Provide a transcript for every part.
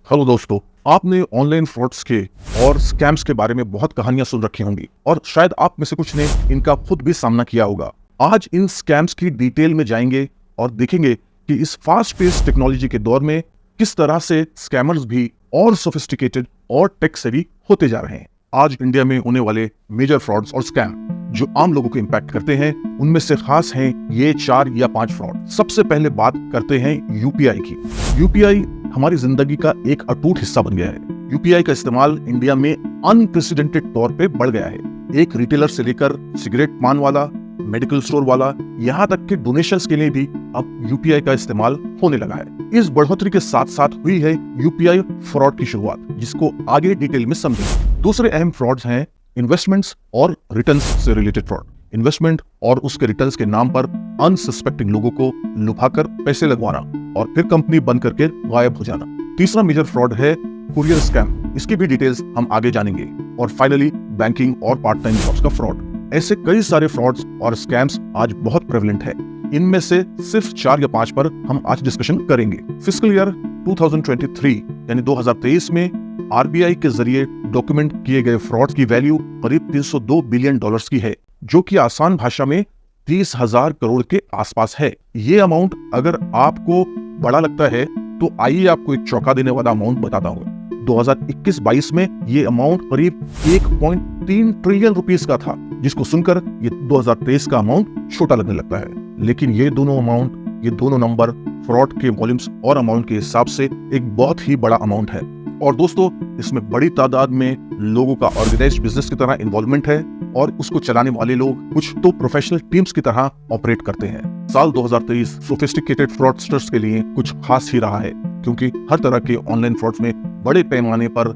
Hello दोस्तों, आपने online frauds के और स्कैम्स के बारे में बहुत कहानियां सुन रखी होंगी और शायद आप में से कुछ ने इनका खुद भी सामना किया होगा। आज इन स्कैम्स की डिटेल में जाएंगे और देखेंगे कि इस फास्ट पेस टेक्नोलॉजी के दौर में किस तरह से स्कैमर्स भी और सोफिस्टिकेटेड और टेक सेवी होते जा रहे हैं। आज इंडिया में होने वाले मेजर फ्रॉड्स और स्कैम जो आम लोगों को इम्पैक्ट करते हैं, उनमें से खास हैं ये 4 या 5 फ्रॉड। सबसे पहले बात करते हैं यूपीआई की। यूपीआई हमारी जिंदगी का एक अटूट हिस्सा बन गया है। यूपीआई का इस्तेमाल इंडिया में अनप्रेसिडेंटेड तौर पे बढ़ गया है। एक रिटेलर से लेकर सिगरेट पान वाला, मेडिकल स्टोर वाला, यहाँ तक कि डोनेशंस के लिए भी अब यूपीआई का इस्तेमाल होने लगा है। इस बढ़ोतरी के साथ साथ हुई है यूपीआई फ्रॉड की शुरुआत, जिसको आगे डिटेल में समझेंगे। दूसरे अहम फ्रॉड्स हैं इन्वेस्टमेंट्स और रिटर्न्स से रिलेटेड फ्रॉड। इन्वेस्टमेंट और उसके रिटर्न्स के नाम पर अनसस्पेक्टिंग लोगों को लुभाकर पैसे लगवाना और फिर कंपनी बंद करके गायब हो जाना। तीसरा मेजर फ्रॉड है कुरियर स्कैम। इसकी भी डिटेल्स हम आगे जानेंगे। और फाइनली बैंकिंग और पार्ट टाइम जॉब्स का फ्रॉड। ऐसे कई सारे फ्रॉड्स और स्कैम्स आज बहुत प्रेवलेंट है। इनमें से सिर्फ 4 या 5 पर हम आज डिस्कशन करेंगे। फिस्कल ईयर 2023 यानी 2023 में आरबीआई के जरिए डॉक्यूमेंट किए गए फ्रॉड की वैल्यू करीब $302 बिलियन की है, जो कि आसान भाषा में 30,000 करोड़ के आसपास है। ये अमाउंट अगर आपको बड़ा लगता है तो आइए आपको एक चौंका देने वाला अमाउंट बताता हूँ। 2021-22 में ये अमाउंट करीब 1.3 ट्रिलियन रुपीस का था, जिसको सुनकर ये 2023 का अमाउंट छोटा लगने लगता है। लेकिन ये दोनों नंबर फ्रॉड के वॉल्यूम्स और अमाउंट के हिसाब से एक बहुत ही बड़ा अमाउंट है। और दोस्तों, इसमें बड़ी तादाद में लोगों का ऑर्गेनाइज्ड बिजनेस की तरह इन्वॉल्वमेंट है और उसको चलाने वाले लोग कुछ तो प्रोफेशनल टीम्स की तरह ऑपरेट करते हैं। साल 2023 सोफिस्टिकेटेड फ्रॉडस्टर्स के लिए कुछ खास ही रहा है, क्योंकि हर तरह के ऑनलाइन फ्रॉड्स में बड़े पैमाने पर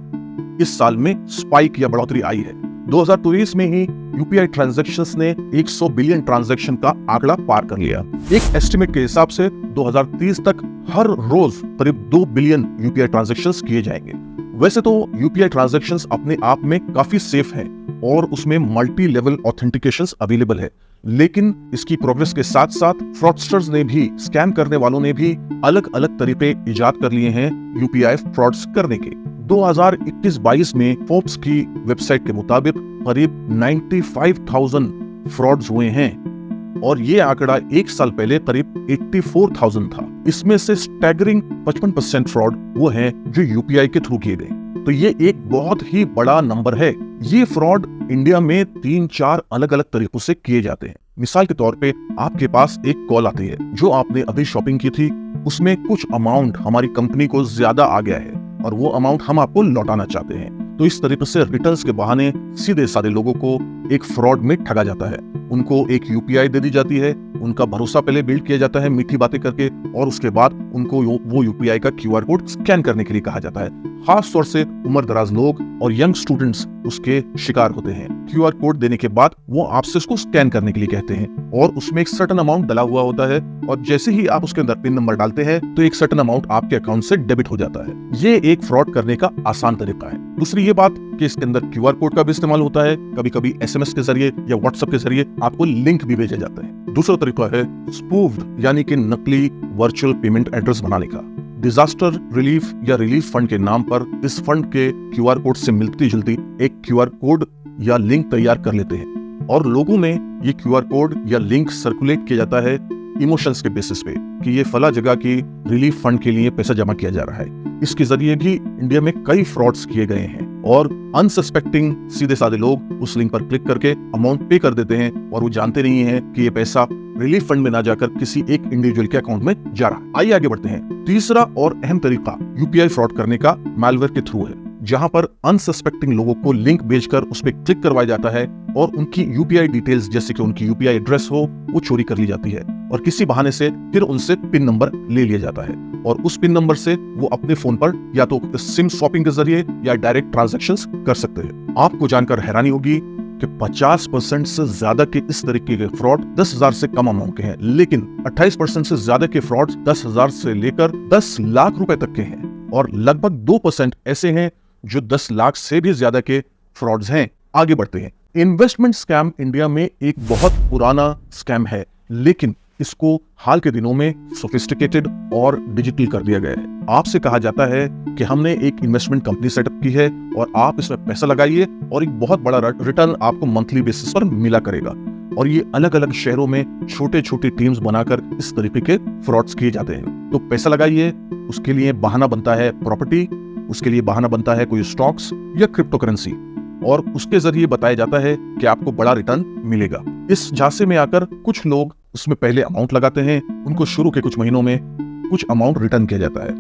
इस साल में स्पाइक या बढ़ोतरी आई है। 2023 में ही यूपीआई ट्रांजैक्शंस ने 100 बिलियन ट्रांजैक्शन का आंकड़ा पार कर लिया। एक एस्टिमेट के हिसाब से 2030 तक हर रोज करीब 2 बिलियन यूपीआई ट्रांजैक्शंस किए जाएंगे। वैसे तो यूपीआई ट्रांजैक्शंस अपने आप में काफी सेफ हैं और उसमें मल्टी लेवल ऑथेंटिकेशंस अवेलेबल है, लेकिन इसकी प्रोग्रेस के साथ साथ फ्रॉडस्टर्स ने भी, स्कैम करने वालों ने भी अलग अलग तरीके इजाद कर लिए हैं यूपीआई फ्रॉड्स करने के। 2021-22 में फोर्ब्स की वेबसाइट के मुताबिक करीब 95,000 फ्रॉड्स हुए हैं और ये आंकड़ा एक साल पहले करीब 84,000 था। इसमें से स्टैगरिंग 55% फ्रॉड वो हैं जो यूपीआई के थ्रू किए गए। तो ये एक बहुत ही बड़ा नंबर है। ये फ्रॉड इंडिया में 3-4 अलग अलग तरीकों से किए जाते हैं। मिसाल के तौर पे आपके पास एक कॉल आती है, जो आपने अभी शॉपिंग की थी उसमें कुछ अमाउंट हमारी कंपनी को ज्यादा आ गया है और वो अमाउंट हम आपको लौटाना चाहते हैं। तो इस तरीके से रिटर्न्स के बहाने सीधे साधे लोगों को एक फ्रॉड में ठगा जाता है। उनको एक यूपीआई दे दी जाती है, उनका भरोसा पहले बिल्ड किया जाता है मीठी बातें करके, और उसके बाद उनको वो यूपीआई का क्यूआर कोड स्कैन करने के लिए कहा जाता है। खास तौर से उम्र दराज लोग और यंग स्टूडेंट्स उसके शिकार होते हैं। क्यूआर कोड देने के बाद वो आपसे उसको स्कैन करने के लिए कहते हैं और उसमें एक सर्टेन अमाउंट डला हुआ होता है, और जैसे ही आप उसके अंदर पिन नंबर डालते हैं तो एक सर्टेन अमाउंट आपके अकाउंट से डेबिट हो जाता है। ये एक फ्रॉड करने का आसान तरीका है। दूसरी ये बात कि इसके अंदर क्यूआर कोड का भी इस्तेमाल होता है। कभी कभी एसएमएस के जरिए या व्हाट्सएप के जरिए आपको लिंक भी भेजा जाता है। दूसरा तरीका है स्पूफ्ड यानी कि नकली वर्चुअल पेमेंट एड्रेस बनाने का। डिजास्टर रिलीफ या रिलीफ फंड के नाम पर इस फंड के क्यूआर कोड से मिलती जुलती एक क्यूआर कोड या लिंक तैयार कर लेते हैं और लोगों में ये क्यूआर कोड या लिंक सर्कुलेट किया जाता है इमोशंस के बेसिस पे कि ये फला जगह की रिलीफ फंड के लिए पैसा जमा किया जा रहा है। इसके जरिए भी इंडिया में कई फ्रॉड्स किए गए हैं और अनसस्पेक्टिंग सीधे साधे लोग उस लिंक पर क्लिक करके अमाउंट पे कर देते हैं और वो जानते नहीं है कि ये पैसा रिलीफ फंड में ना जाकर किसी एक इंडिविजुअल के अकाउंट में जा रहा है। आइए आगे बढ़ते हैं। तीसरा और अहम तरीका यूपीआई फ्रॉड करने का मैलवेयर के थ्रू है, जहां पर अनसस्पेक्टिंग लोगों को लिंक भेजकर उस पर क्लिक करवाया जाता है और उनकी यूपीआई डिटेल्स, जैसे कि उनकी यूपीआई एड्रेस हो, वो चोरी कर ली जाती है और किसी बहाने से फिर उनसे पिन नंबर ले लिया जाता है और उस पिन नंबर से वो अपने फोन पर या तो सिम स्वैपिंग के जरिए या डायरेक्ट ट्रांजैक्शंस कर सकते हैं। आपको जानकर हैरानी होगी कि 50% से ज्यादा के इस तरीके के फ्रॉड 10,000 से कम अमाउंट के हैं, लेकिन 28% से ज्यादा के फ्रॉड 10,000 से लेकर 10 लाख रुपए तक के हैं और लगभग 2% ऐसे हैं जो 10 लाख से भी ज्यादा के फ्रॉड्स हैं। आगे बढ़ते हैं। इन्वेस्टमेंट स्कैम इंडिया में एक बहुत पुराना स्कैम है, लेकिन इसको हाल के दिनों में सोफिस्टिकेटेड और डिजिटल कर दिया गया है। आपसे कहा जाता है कि हमने एक इन्वेस्टमेंट कंपनी सेटअप की है और आप इसमें पैसा लगाइए और एक बहुत बड़ा रिटर्न आपको मंथली बेसिस पर मिला करेगा। और ये अलग अलग शहरों में छोटे छोटे टीम्स बनाकर इस तरीके के फ्रॉड्स किए जाते हैं। तो पैसा लगाइए, उसके लिए बहाना बनता है प्रॉपर्टी, उसके लिए बहाना बनता है कोई स्टॉक्स या क्रिप्टो करेंसी, और उसके जरिए बताया जाता है कि आपको बड़ा रिटर्न मिलेगा। इस झांसे में आकर कुछ लोग उसमें पहले अमाउंट लगाते हैं, उनको शुरू के कुछ महीनों में कुछ अमाउंट रिटर्न किया जाता है,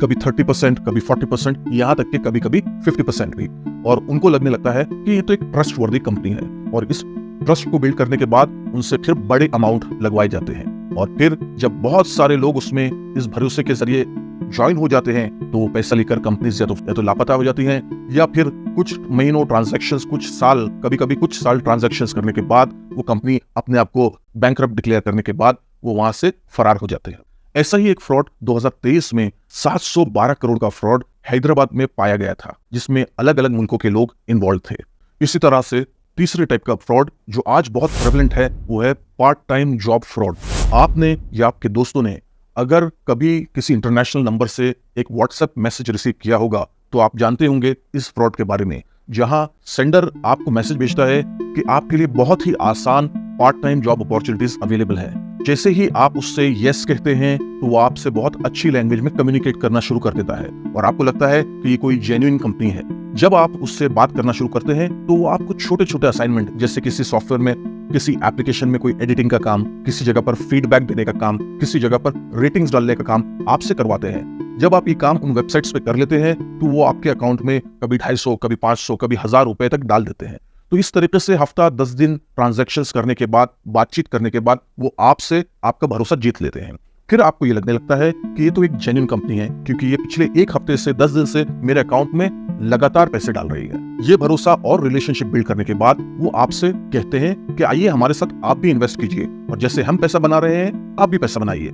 कभी 30%, कभी 40%, यहाँ तक कि कभी कभी 50% भी। और उनको लगने लगता है कि ये तो एक ट्रस्ट वर्दी कंपनी है, और इस ट्रस्ट को बिल्ड करने के बाद उनसे फिर बड़े अमाउंट लगवाए जाते हैं। और फिर जब बहुत सारे लोग उसमें इस भरोसे के जरिए ज्वाइन हो जाते हैं तो वो पैसा लेकर कंपनी या तो लापता हो जाती हैं, या फिर कुछ महीनों ट्रांजैक्शंस, कुछ साल, कभी कभी कुछ साल ट्रांजैक्शंस करने के बाद वो कंपनी अपने आप को बैंकरप्ट डिक्लेयर करने के बाद वो वहां से फरार हो जाते हैं। ऐसा ही एक फ्रॉड 2023 में 712 करोड़ का फ्रॉड हैदराबाद में पाया गया था, जिसमें अलग अलग मुल्कों के लोग इन्वॉल्व थे। इसी तरह से तीसरे टाइप का फ्रॉड जो आज बहुत प्रेवलेंट है वो है पार्ट टाइम जॉब फ्रॉड। आपने या आपके दोस्तों ने अगर कभी किसी इंटरनेशनल नंबर से एक व्हाट्सएप मैसेज रिसीव किया होगा तो आप जानते होंगे इस फ्रॉड के बारे में, जहां सेंडर आपको मैसेज भेजता है कि आपके लिए बहुत ही आसान part time job opportunities available है। जैसे ही आप उससे यस कहते हैं तो वो आपसे बहुत अच्छी लैंग्वेज में कम्युनिकेट करना शुरू कर देता है और आपको लगता है कि ये कोई जेन्युइन कंपनी है। जब आप उससे बात करना शुरू करते हैं तो वो आपको छोटे छोटे असाइनमेंट, जैसे किसी सॉफ्टवेयर में, किसी एप्लीकेशन में कोई एडिटिंग का काम, किसी जगह पर फीडबैक देने का काम, किसी जगह पर रेटिंग्स डालने का काम आपसे करवाते हैं। जब आप ये काम उन वेबसाइट्स पे कर लेते हैं तो वो आपके अकाउंट में कभी 250, कभी 500, कभी 1000 रुपए तक डाल देते हैं। तो इस तरीके से हफ्ता 10 दिन ट्रांजैक्शंस करने के बाद, बातचीत करने के बाद वो आपसे आपका भरोसा जीत लेते हैं। फिर आपको ये लगने लगता है कि ये तो एक जेन्युइन कंपनी है, क्योंकि ये पिछले एक हफ्ते से 10 दिन से मेरे अकाउंट में लगातार पैसे डाल रही है। ये भरोसा और रिलेशनशिप बिल्ड करने के बाद वो आपसे कहते हैं कि आइए हमारे साथ आप भी इन्वेस्ट कीजिए, और जैसे हम पैसा बना रहे हैं आप भी पैसा बनाइए।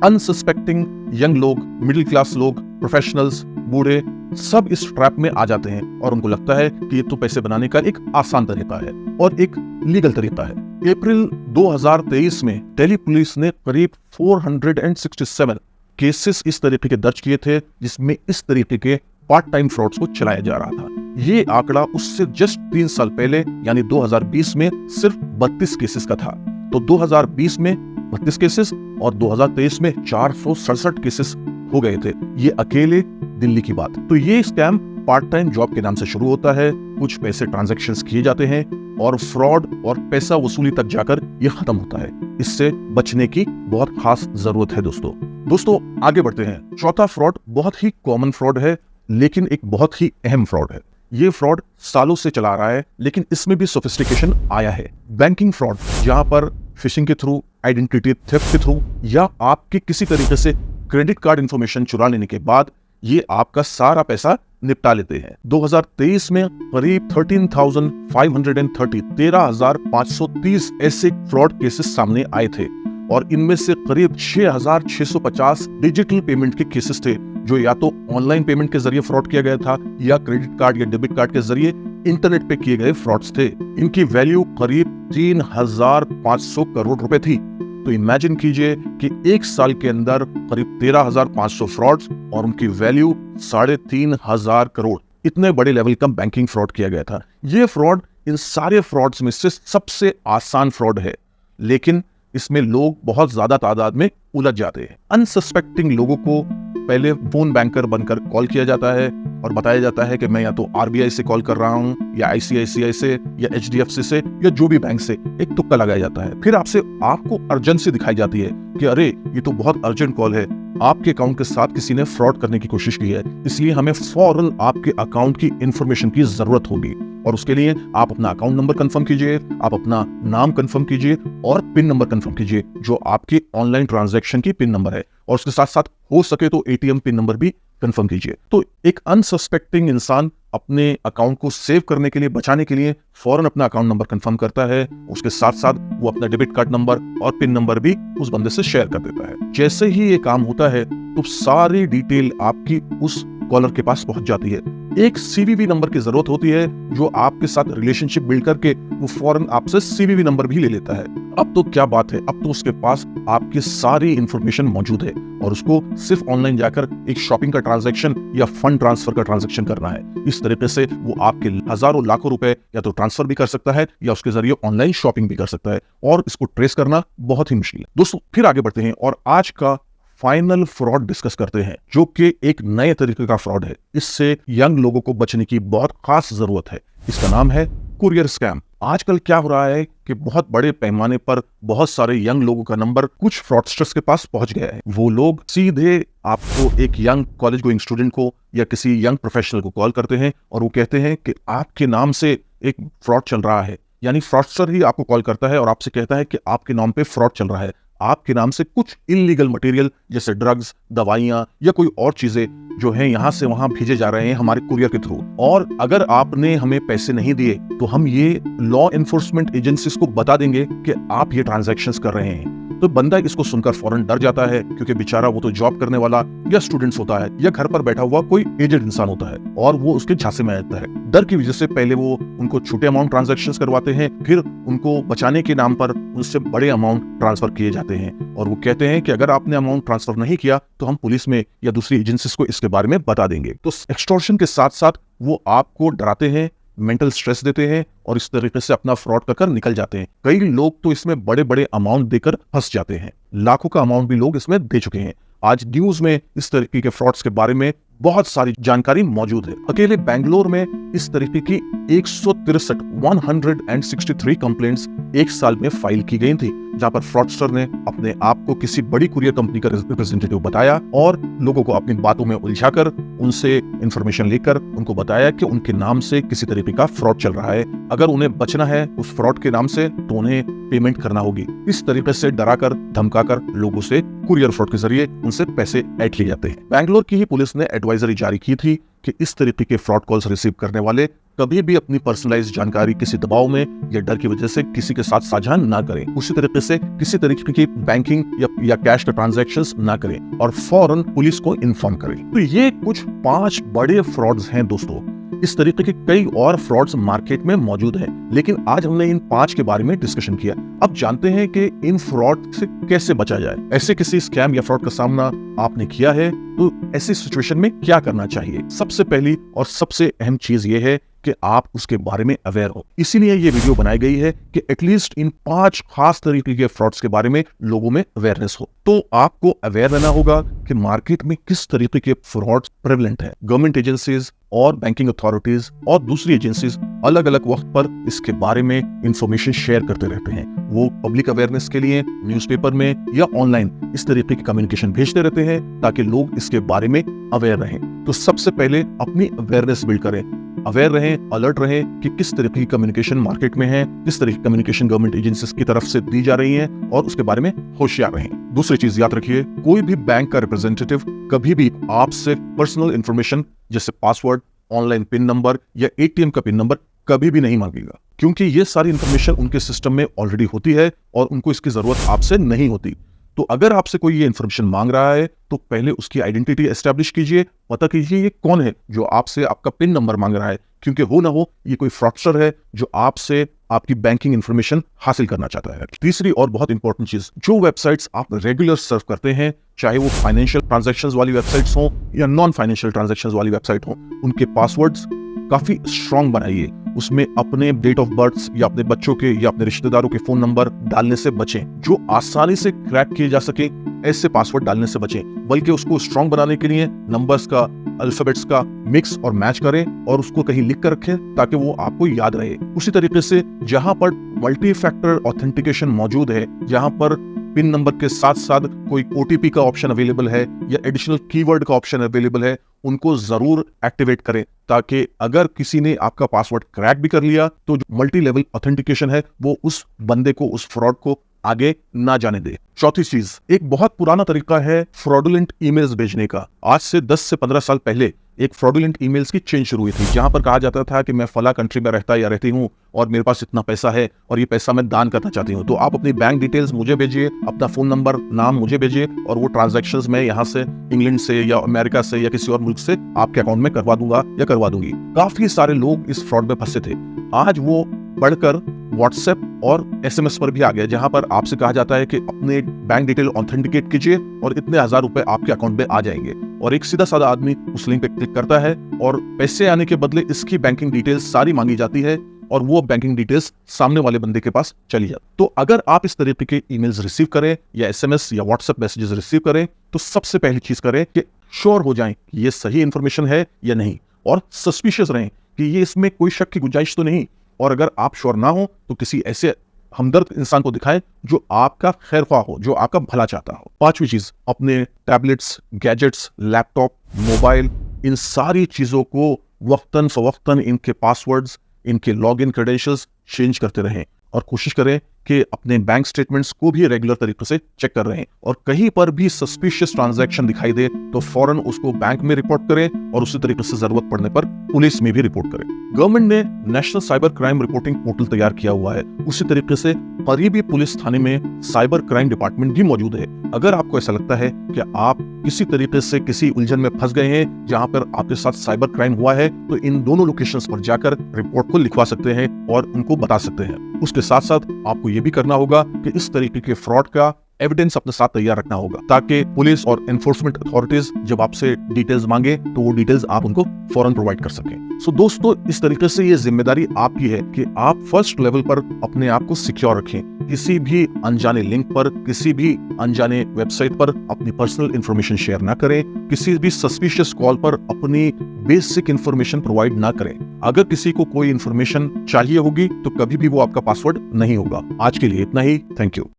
अनसस्पेक्टिंग यंग लोग, मिडिल क्लास लोग, प्रोफेशनल्स, बूढ़े, सब इस ट्रैप में आ जाते हैं और उनको लगता है कि ये तो पैसे बनाने का एक आसान तरीका है और एक लीगल तरीका है। अप्रैल 2023 में दिल्ली पुलिस ने करीब 467 केसेस इस तरीके के दर्ज किए थे, जिसमें इस तरीके के पार्ट टाइम फ्रॉड्स को चलाया जा रहा था। ये आंकड़ा उससे जस्ट 3 साल पहले यानी 2020 में सिर्फ 32 केसेस का था। तो 2020 में 32 केसेस और 2023 में 467 केसेस हो गए थे। ये अकेले दिल्ली की बात। तो ये स्कैम पार्ट टाइम जॉब के नाम से शुरू होता है, कुछ पैसे ट्रांजैक्शंस किए जाते हैं और फ्रॉड और पैसा वसूली तक जाकर ये खत्म होता है। इससे बचने की बहुत खास जरूरत है दोस्तों आगे बढ़ते हैं। चौथा फ्रॉड बहुत ही कॉमन फ्रॉड है, लेकिन एक बहुत ही अहम फ्रॉड है। ये फ्रॉड सालों से चला रहा है, लेकिन इसमें भी सोफिस्टिकेशन आया है। बैंकिंग फ्रॉड, जहां पर फिशिंग के थ्रू, आइडेंटिटी थेफ्ट के थ्रू या आपके किसी तरीके से क्रेडिट कार्ड इंफॉर्मेशन चुरा लेने के बाद ये आपका सारा पैसा निपटा लेते हैं। 2023 में करीब 13,530 ऐसे फ्रॉड केसेस सामने आए थे और इनमें से करीब 6,650 डिजिटल पेमेंट के केसेस थे, जो या तो ऑनलाइन पेमेंट के जरिए फ्रॉड किया गया था या क्रेडिट कार्ड या डेबिट कार्ड के जरिए इंटरनेट पे किए गए फ्रॉड्स थे। इनकी वैल्यू करीब 3,500 करोड़ रुपए थी। तो इमेजिन कीजिए कि एक साल के अंदर करीब 13,500 फ्रॉड्स और उनकी वैल्यू 3,500 करोड़, इतने बड़े लेवल का बैंकिंग फ्रॉड किया गया था। ये फ्रॉड इन सारे फ्रॉड्स में से सबसे आसान फ्रॉड है, लेकिन इसमें लोग बहुत ज्यादा तादाद में उलझ जाते हैं। अनसस्पेक्टिंग लोगों को पहले फोन बैंकर बनकर कॉल किया जाता है और बताया जाता है कि मैं या तो आरबीआई से कॉल कर रहा हूं या आईसीआईसीआई से या एचडीएफसी से या जो भी बैंक से, एक तुक्का लगाया जाता है। फिर आपको अर्जेंसी दिखाई जाती है कि अरे ये तो बहुत अर्जेंट कॉल है, आपके अकाउंट के साथ किसी ने फ्रॉड करने की कोशिश की है, इसलिए हमें फौरन आपके अकाउंट की इंफॉर्मेशन की जरूरत होगी और उसके लिए आप अपना अकाउंट नंबर कंफर्म कीजिए, आप अपना नाम कंफर्म कीजिए और पिन नंबर कंफर्म कीजिए, जो आपके ऑनलाइन ट्रांजैक्शन की पिन नंबर है, और उसके साथ साथ हो सके तो एटीएम पिन नंबर भी कंफर्म कीजिए। तो एक अनसस्पेक्टिंग इंसान अपने अकाउंट को सेव करने के लिए, बचाने के लिए फौरन अपना अकाउंट नंबर कंफर्म करता है, उसके साथ साथ वो अपना डेबिट कार्ड नंबर और पिन नंबर भी उस बंदे से शेयर कर देता है। जैसे ही ये काम होता है तो सारी डिटेल आपकी उस कॉलर के पास पहुंच जाती है। एक सीवीवी नंबर की जरूरत होती है जो आपके साथ रिलेशनशिप बिल्ड करके वो फौरन आपसे सीवीवी नंबर भी ले लेता है। अब तो क्या बात है, अब तो उसके पास आपकी सारी इंफॉर्मेशन मौजूद है और उसको सिर्फ ऑनलाइन जाकर एक शॉपिंग का ट्रांजैक्शन या फंड ट्रांसफर का ट्रांजैक्शन करना है। इस तरीके से वो आपके हजारों लाखों रुपए या तो ट्रांसफर भी कर सकता है या उसके जरिए ऑनलाइन शॉपिंग भी कर सकता है और इसको ट्रेस करना बहुत ही मुश्किल है। दोस्तों फिर आगे बढ़ते हैं और आज का फाइनल फ्रॉड डिस्कस करते हैं जो कि एक नए तरीके का फ्रॉड है। इससे यंग लोगों को बचने की बहुत खास जरूरत है। इसका नाम है कुरियर स्कैम। आजकल क्या हो रहा है कि बहुत बड़े पैमाने पर बहुत सारे यंग लोगों का नंबर कुछ फ्रॉडस्टर्स के पास पहुंच गया है। वो लोग सीधे आपको एक यंग कॉलेज गोइंग स्टूडेंट को या किसी यंग प्रोफेशनल को कॉल करते हैं और वो कहते हैं कि आपके नाम से एक फ्रॉड चल रहा है। यानी फ्रॉडस्टर ही आपको कॉल करता है और आपसे कहता है कि आपके नाम पे फ्रॉड चल रहा है, आपके नाम से कुछ इलीगल मटेरियल जैसे ड्रग्स, दवाइयां या कोई और चीजें जो हैं यहां से वहां भेजे जा रहे हैं हमारे कुरियर के थ्रू, और अगर आपने हमें पैसे नहीं दिए तो हम ये लॉ एनफोर्समेंट एजेंसीज को बता देंगे कि आप ये ट्रांजैक्शंस कर रहे हैं। तो बंदा इसको सुनकर फौरन डर जाता है क्योंकि बेचारा वो तो जॉब करने वाला या स्टूडेंट्स होता है या घर पर बैठा हुआ कोई एजेड इंसान होता है और वो उसके झांसे में आता है। डर की वजह से पहले वो उनको छोटे अमाउंट ट्रांजैक्शंस करवाते हैं, फिर उनको बचाने के नाम पर उनसे बड़े अमाउंट ट्रांसफर किए जाते हैं और वो कहते हैं कि अगर आपने अमाउंट ट्रांसफर नहीं किया तो हम पुलिस में या दूसरी एजेंसीज को इसके बारे में बता देंगे। तो एक्सटॉर्शन के साथ साथ वो आपको डराते हैं, मेंटल स्ट्रेस देते हैं और इस तरीके से अपना फ्रॉड कर निकल जाते हैं। कई लोग तो इसमें बड़े बड़े अमाउंट देकर फंस जाते हैं, लाखों का अमाउंट भी लोग इसमें दे चुके हैं। आज न्यूज में इस तरीके के फ्रॉड्स के बारे में बहुत सारी जानकारी मौजूद है। अकेले बेंगलोर में इस तरीके की 163 कंप्लेंट्स एक साल में फाइल की गई थी, जहां पर फ्रॉडस्टर ने अपने आप को किसी बड़ी कुरियर कंपनी का रिप्रेजेंटेटिव बताया और लोगों को अपनी बातों में उलझाकर उनसे इंफॉर्मेशन लेकर उनको बताया कि उनके नाम से किसी तरीके का फ्रॉड चल रहा है, अगर उन्हें बचना है उस फ्रॉड के नाम से तो उन्हें पेमेंट करना होगी। इस तरीके से डराकर धमकाकर लोगों से कुरियर फ्रॉड के जरिए उनसे पैसे ऐंठ लिए जाते हैं। बैंगलोर की ही पुलिस ने एडवाइजरी जारी की थी कि इस तरीके के फ्रॉड कॉल्स रिसीव करने वाले कभी भी अपनी पर्सनलाइज्ड जानकारी किसी दबाव में या डर की वजह से किसी के साथ साझा ना करें। उसी तरीके से किसी तरीके की बैंकिंग या कैश का ट्रांजैक्शंस ना करें और फौरन पुलिस को इन्फॉर्म करें। तो ये कुछ 5 बड़े फ्रॉड्स हैं दोस्तों। इस तरीके के कई और फ्रॉड्स मार्केट में मौजूद हैं, लेकिन आज हमने इन 5 के बारे में डिस्कशन किया। अब जानते हैं कि इन फ्रॉड से कैसे बचा जाए। ऐसे किसी स्कैम या फ्रॉड का सामना आपने किया है तो ऐसी सिचुएशन में क्या करना चाहिए? सबसे पहली और सबसे अहम चीज ये है कि आप उसके बारे में अवेयर हो। इसीलिए ये वीडियो बनाई गई है कि एटलीस्ट इन 5 खास तरीके के फ्रॉड्स के बारे में लोगों में अवेयरनेस हो। तो आपको अवेयर रहना होगा कि मार्केट में किस तरीके के फ्रॉड्स प्रेवलेंट है। गवर्नमेंट एजेंसीज और बैंकिंग अथॉरिटीज और दूसरी एजेंसीज अलग अलग वक्त पर इसके बारे में इंफॉर्मेशन शेयर करते रहते हैं। वो पब्लिक अवेयरनेस के लिए न्यूज़पेपर में या ऑनलाइन इस तरीके की कम्युनिकेशन भेजते रहते हैं ताकि लोग इसके बारे में अवेयर रहें। तो सबसे पहले अपनी अवेयरनेस बिल्ड करें, अवेयर रहें, अलर्ट रहें कि किस तरीके की कम्युनिकेशन मार्केट में है, किस तरह की कम्युनिकेशन गवर्नमेंट एजेंसीज की तरफ से दी जा रही है और उसके बारे में होशियार रहें। दूसरी चीज याद रखिए, कोई भी बैंक का रिप्रेजेंटेटिव कभी भी आपसे पर्सनल इंफॉर्मेशन जैसे पासवर्ड, ऑनलाइन पिन नंबर या एटीएम का पिन नंबर कभी भी नहीं मांगेगा, क्योंकि ये सारी इंफॉर्मेशन उनके सिस्टम में ऑलरेडी होती है और उनको इसकी जरूरत आपसे नहीं होती। तो अगर आपसे कोई ये इंफॉर्मेशन मांग रहा है तो पहले उसकी आइडेंटिटी एस्टैब्लिश कीजिए, पता कीजिए ये कौन है जो आपसे आपका पिन नंबर मांग रहा है, क्योंकि हो ना हो ये कोई फ्रॉडस्टर है जो आपसे आपकी बैंकिंग इंफॉर्मेशन हासिल करना चाहता है। तीसरी और बहुत इंपॉर्टेंट चीज, जो वेबसाइट्स आप रेगुलर सर्व करते हैं, चाहे वो फाइनेंशियल ट्रांजैक्शंस वाली वेबसाइट्स हों या नॉन फाइनेंशियल ट्रांजैक्शंस वाली वेबसाइट हों, उनके पासवर्ड्स काफी स्ट्रांग बनाइए। उसमें अपने डेट ऑफ बर्थ या अपने बच्चों के या अपने रिश्तेदारों के फोन नंबर डालने से बचें। जो आसानी से क्रैक किए जा सके ऐसे पासवर्ड डालने से बचें, बल्कि उसको स्ट्रांग बनाने के लिए नंबर्स का, अल्फाबेट्स का मिक्स और मैच करें और उसको कहीं लिख कर रखें ताकि वो आपको याद रहे। उसी तरीके से जहां पर मल्टी फैक्टर ऑथेंटिकेशन मौजूद है, जहां पर पिन नंबर के साथ साथ कोई ओटीपी का ऑप्शन अवेलेबल है या एडिशनल कीवर्ड का ऑप्शन अवेलेबल है, उनको जरूर एक्टिवेट करें ताकि अगर किसी ने आपका पासवर्ड क्रैक भी कर लिया तो जो मल्टी लेवल ऑथेंटिकेशन है वो उस बंदे को, उस फ्रॉड को आगे ना जाने दे। चौथी चीज, एक बहुत पुराना तरीका है फ्रॉडुलेंट ईमेल्स भेजने का। आज से 10 से 15 साल पहले एक फ्रॉडुलेंट ईमेल्स की चेन शुरू हुई थी, जहां पर कहा जाता था कि मैं फला कंट्री में रहता या रहती हूं और मेरे पास इतना पैसा है और ये पैसा मैं दान करना चाहती हूं। तो आप अपनी बैंक डिटेल्स मुझे भेजिए, अपना फोन नंबर, नाम मुझे भेजिए और वो ट्रांजैक्शंस मैं यहाँ से, इंग्लैंड से या अमेरिका से या किसी और मुल्क से आपके अकाउंट में करवा दूंगा या करवा दूंगी। काफी सारे लोग इस फ्रॉड में फंसे थे। आज वो बढ़कर व्हाट्सएप और एसएमएस पर भी आ गया, जहां पर आपसे कहा जाता है कि अपने बैंक डिटेल ऑथेंटिकेट कीजिए और इतने हजार रुपए आपके अकाउंट में आ जाएंगे। और एक सीधा साधा आदमी उस लिंक पे क्लिक करता है और पैसे आने के बदले इसकी बैंकिंग डिटेल्स सारी मांगी जाती है और वो बैंकिंग डिटेल्स सामने वाले बंदे के पास चली जाती। तो अगर आप इस तरीके के ईमेल्स रिसीव करें या एसएमएस या व्हाट्सएप मैसेजेस रिसीव करें तो सबसे पहली चीज करें कि श्योर हो जाएं कि ये सही इंफॉर्मेशन है या नहीं, और सस्पिशियस रहें कि ये इसमें कोई शक की गुंजाइश तो नहीं। और अगर आप श्योर ना हो तो किसी ऐसे हमदर्द इंसान को दिखाएं जो आपका खैरख्वाह हो, जो आपका भला चाहता हो। पांचवी चीज, अपने टैबलेट्स, गैजेट्स, लैपटॉप, मोबाइल, इन सारी चीजों को वक्तन फवक्तन इनके पासवर्ड्स, इनके लॉगिन क्रेडेंशियल्स चेंज करते रहें और कोशिश करें कि अपने बैंक स्टेटमेंट्स को भी रेगुलर तरीके से चेक कर रहे हैं। और कहीं पर भी सस्पिशियस ट्रांजैक्शन दिखाई दे तो फौरन उसको बैंक में रिपोर्ट करें और उसी तरीके से जरूरत पड़ने पर पुलिस में भी रिपोर्ट करें। गवर्नमेंट ने national cyber crime reporting portal तैयार किया हुआ है। उसी तरीके से करीबी पुलिस थाने में साइबर क्राइम डिपार्टमेंट भी मौजूद है। अगर आपको ऐसा लगता है कि आप किसी तरीके से किसी उलझन में फंस गए हैं जहां पर आपके साथ साइबर क्राइम हुआ है, तो इन दोनों लोकेशंस पर जाकर रिपोर्ट को लिखवा सकते हैं और उनको बता सकते हैं। उसके साथ साथ आपको यह भी करना होगा कि इस तरीके के फ्रॉड का एविडेंस अपने साथ तैयार रखना होगा, ताकि पुलिस और एनफोर्समेंट अथॉरिटीज जब आपसे डिटेल्स मांगे तो वो डिटेल्स आप उनको फौरन प्रोवाइड कर सकें। सो दोस्तों, इस तरीके से ये जिम्मेदारी आपकी है कि आप फर्स्ट लेवल पर अपने आप को सिक्योर रखें। किसी भी अनजाने लिंक पर, किसी भी अनजाने वेबसाइट पर अपनी पर्सनल इंफॉर्मेशन शेयर ना करें। किसी भी सस्पिशियस कॉल पर अपनी बेसिक इंफॉर्मेशन प्रोवाइड ना करें। अगर किसी को कोई इंफॉर्मेशन चाहिए होगी तो कभी भी वो आपका पासवर्ड नहीं होगा। आज के लिए इतना ही। Thank you.